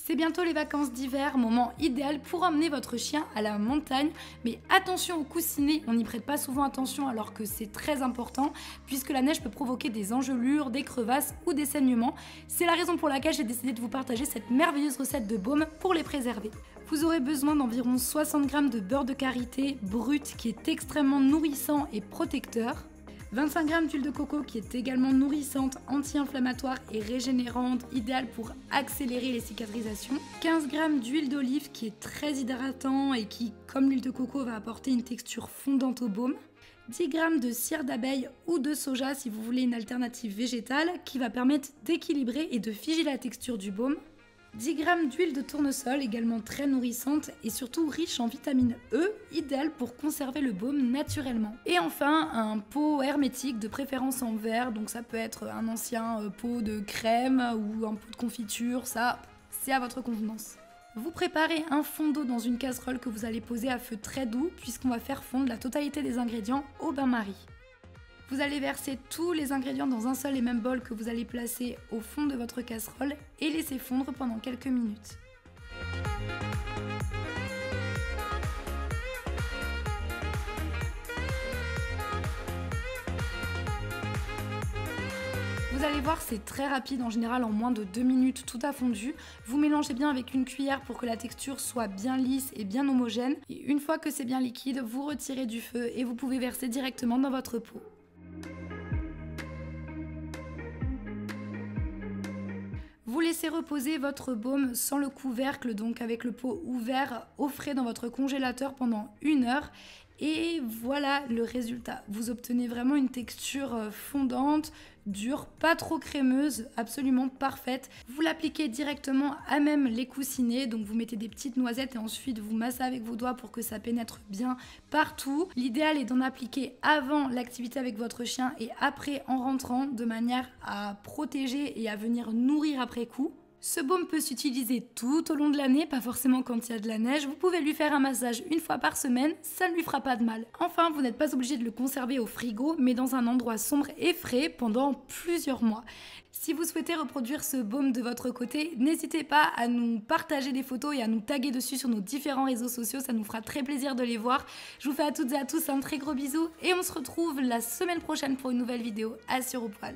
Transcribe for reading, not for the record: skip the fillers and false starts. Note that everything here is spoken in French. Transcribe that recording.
C'est bientôt les vacances d'hiver, moment idéal pour emmener votre chien à la montagne. Mais attention aux coussinets, on n'y prête pas souvent attention alors que c'est très important puisque la neige peut provoquer des engelures, des crevasses ou des saignements. C'est la raison pour laquelle j'ai décidé de vous partager cette merveilleuse recette de baume pour les préserver. Vous aurez besoin d'environ 60 g de beurre de karité brut qui est extrêmement nourrissant et protecteur. 25 g d'huile de coco qui est également nourrissante, anti-inflammatoire et régénérante, idéale pour accélérer les cicatrisations. 15 g d'huile d'olive qui est très hydratant et qui, comme l'huile de coco, va apporter une texture fondante au baume. 10 g de cire d'abeille ou de soja si vous voulez une alternative végétale qui va permettre d'équilibrer et de figer la texture du baume. 10 g d'huile de tournesol, également très nourrissante et surtout riche en vitamine E, idéale pour conserver le baume naturellement. Et enfin, un pot hermétique, de préférence en verre, donc ça peut être un ancien pot de crème ou un pot de confiture, ça c'est à votre convenance. Vous préparez un fond d'eau dans une casserole que vous allez poser à feu très doux puisqu'on va faire fondre la totalité des ingrédients au bain-marie. Vous allez verser tous les ingrédients dans un seul et même bol que vous allez placer au fond de votre casserole et laisser fondre pendant quelques minutes. Vous allez voir, c'est très rapide, en général en moins de 2 minutes tout a fondu. Vous mélangez bien avec une cuillère pour que la texture soit bien lisse et bien homogène. Et une fois que c'est bien liquide, vous retirez du feu et vous pouvez verser directement dans votre pot. Vous laissez reposer votre baume sans le couvercle, donc avec le pot ouvert au frais dans votre congélateur pendant 1 heure. Et voilà le résultat. Vous obtenez vraiment une texture fondante, dure, pas trop crémeuse, absolument parfaite. Vous l'appliquez directement à même les coussinets, donc vous mettez des petites noisettes et ensuite vous massez avec vos doigts pour que ça pénètre bien partout. L'idéal est d'en appliquer avant l'activité avec votre chien et après en rentrant, de manière à protéger et à venir nourrir après coup. Ce baume peut s'utiliser tout au long de l'année, pas forcément quand il y a de la neige. Vous pouvez lui faire un massage 1 fois par semaine, ça ne lui fera pas de mal. Enfin, vous n'êtes pas obligé de le conserver au frigo, mais dans un endroit sombre et frais pendant plusieurs mois. Si vous souhaitez reproduire ce baume de votre côté, n'hésitez pas à nous partager des photos et à nous taguer dessus sur nos différents réseaux sociaux, ça nous fera très plaisir de les voir. Je vous fais à toutes et à tous un très gros bisou et on se retrouve la semaine prochaine pour une nouvelle vidéo à Sur au Poil.